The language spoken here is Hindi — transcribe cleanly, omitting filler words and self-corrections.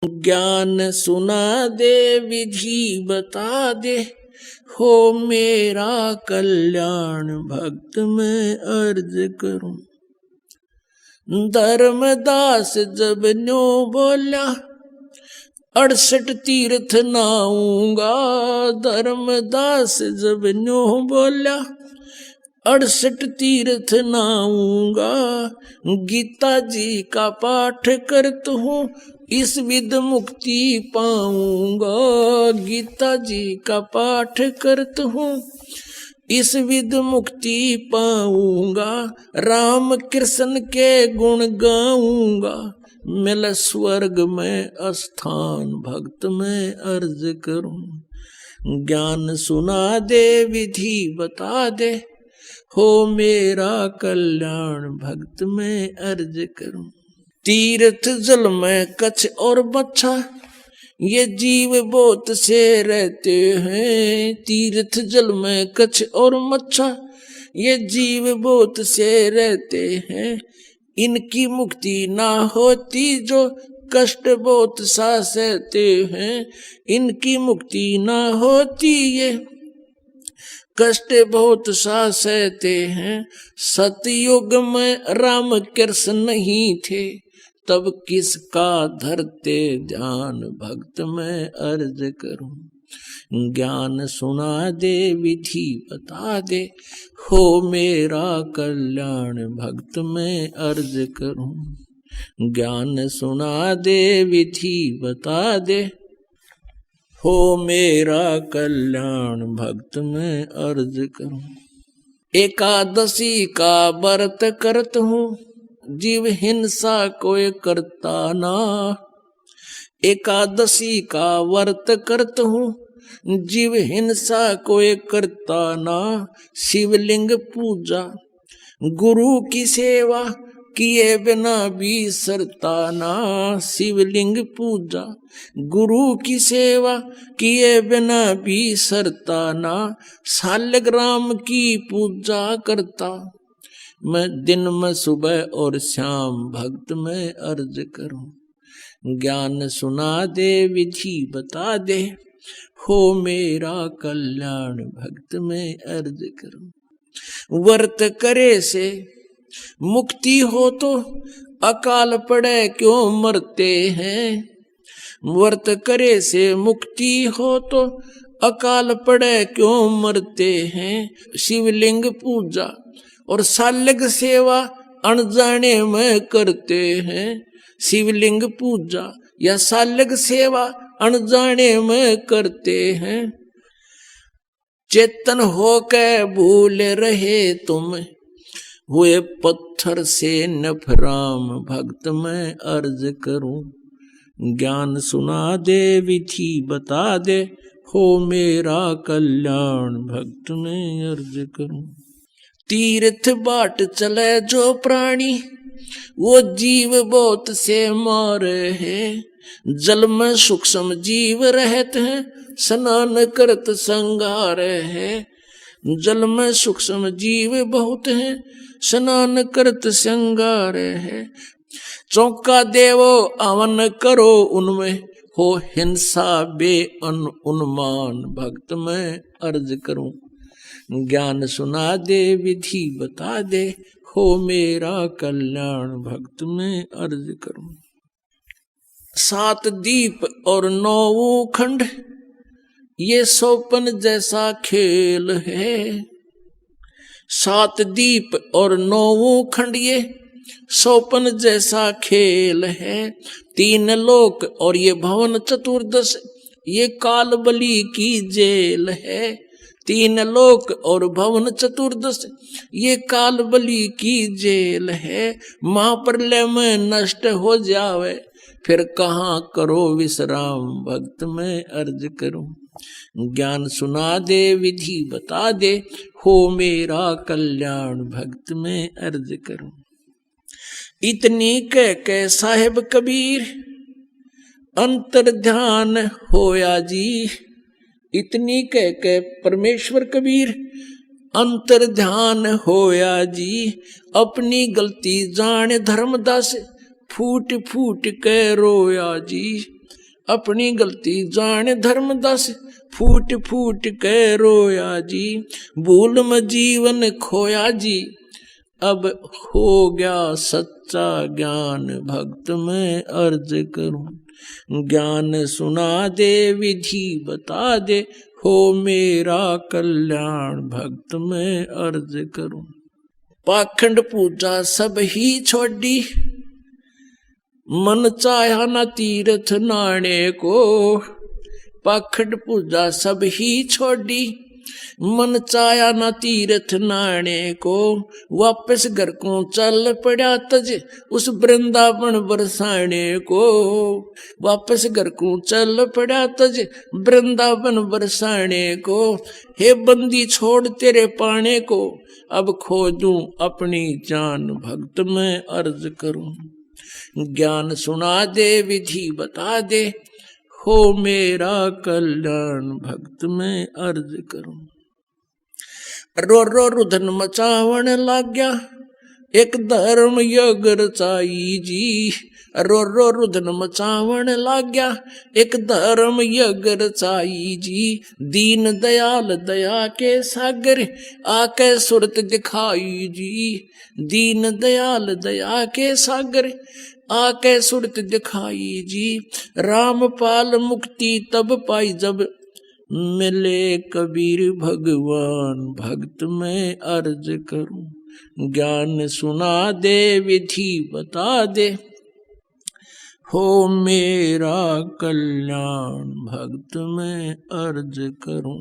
ज्ञान सुना दे विधि बता दे, हो मेरा कल्याण भक्त मैं अर्ज करूं। धर्मदास जब न्यो बोला, 68 तीर्थ नाऊंगा। धर्मदास जब न्यो बोला, 68 तीर्थ नाऊंगा। गीता जी का पाठ करत हूँ, इस विध मुक्ति पाऊंगा। गीता जी का पाठ करत हूँ, इस विध मुक्ति पाऊंगा। राम कृष्ण के गुण गाऊंगा, मिल स्वर्ग में स्थान भक्त में अर्ज करूं। ज्ञान सुना दे विधि बता दे, हो मेरा कल्याण भक्त में अर्ज करूं। तीर्थ जल में कच्छ और मच्छा, ये जीव बहुत से रहते हैं। तीर्थ जल में कच्छ और मच्छा, ये जीव बहुत से रहते हैं। इनकी मुक्ति ना होती जो कष्ट बहुत सा सहते हैं। इनकी मुक्ति ना होती ये कष्ट बहुत सा सहते हैं। सतयुग में राम कृष्ण नहीं थे, तब किसका धरते ध्यान भक्त में अर्ज करूं। ज्ञान सुना दे विधि बता दे, हो मेरा कल्याण भक्त में अर्ज करूं। ज्ञान सुना दे विधि बता दे, हो मेरा कल्याण भक्त में अर्ज करूं। एकादशी का व्रत करत हूँ, जीव हिंसा कोई करता ना। एकादशी का व्रत करत हूँ, जीव हिंसा कोई करता ना। शिवलिंग पूजा गुरु की सेवा किए बिना बिसरता ना। शिवलिंग पूजा गुरु की सेवा किए बिना बिसरता ना। शालिग्राम की पूजा करता मैं दिन में सुबह और शाम भक्त में अर्ज करूं। ज्ञान सुना दे विधि बता दे, हो मेरा कल्याण भक्त में अर्ज करूं। व्रत करे से मुक्ति हो तो अकाल पड़े क्यों मरते हैं। व्रत करे से मुक्ति हो तो अकाल पड़े क्यों मरते हैं। शिवलिंग पूजा और शालिग सेवा अनजाने में करते हैं। शिवलिंग पूजा या शालिग सेवा अनजाने में करते हैं। चेतन होके भूल रहे तुम, हुए पत्थर से नफराम भक्त में अर्ज करूं। ज्ञान सुना दे विधि बता दे, हो मेरा कल्याण भक्त में अर्ज करूं। तीर्थ बाट चले जो प्राणी, वो जीव बहुत से मारे हैं। जल में सूक्ष्म जीव रहते हैं, स्नान करत संगार है। जल में सूक्ष्म जीव बहुत हैं, स्नान करत संगार है। चौका देवो अवन करो उनमें, हो हिंसा बे उन्मान भक्त में अर्ज करूं। ज्ञान सुना दे विधि बता दे, हो मेरा कल्याण भक्त में अर्ज करूं। 7 दीप और 9 खंड, ये सोपन जैसा खेल है। 7 दीप और 9 खंड, ये सोपन जैसा खेल है। 3 लोक और ये भवन चतुर्दश, ये काल बलि की जेल है। 3 लोक और भवन चतुर्दश, ये काल बलि की जेल है। महाप्रलय में नष्ट हो जावे, फिर कहाँ करो विश्राम भक्त में अर्ज करूं। ज्ञान सुना दे विधि बता दे, हो मेरा कल्याण भक्त में अर्ज करूं। इतनी कह साहिब कबीर अंतर ध्यान होया जी। इतनी कह परमेश्वर कबीर अंतर ध्यान होया जी। अपनी गलती जाने धर्मदास, फूट फूट के रोया जी। अपनी गलती जाने धर्मदास फूट फूट के रोया जी। भूल में जीवन खोया जी, अब हो गया सच्चा ज्ञान भक्त में अर्ज करूं। ज्ञान सुना दे विधि बता दे, हो मेरा कल्याण भक्त में अर्ज करूं। पाखंड पूजा सब ही छोड़ी, मन चाहा न तीर्थ नाणे को। पाखंड पूजा सब ही छोड़ी, मन चाया न तीर्थ नाणे को। वापस घर को चल पड़ा तज उस वृंदावन बरसाने को। वापस घर को चल पड़ा तज वृंदावन बरसाने को। हे बंदी छोड़ तेरे पाने को, अब खोजूं अपनी जान भक्त में अर्ज करूं। ज्ञान सुना दे विधि बता दे, हो मेरा कल्याण भक्त में अर्ज करूं। रो रो रुधन मचावण लाग्या, एक धर्म योग रचाई जी। रो रो रुधन मचावण लाग्या, एक धर्म योग रचाई जी। दीन दयाल दया के सागर, आके सुरत दिखाई जी। दीन दयाल दया के सागर, आके सुरत दिखाई जी। रामपाल मुक्ति तब पाई जब, मिले कबीर भगवान भक्त में अर्ज करूं। ज्ञान सुना दे विधि बता दे, हो मेरा कल्याण भक्त में अर्ज करूं।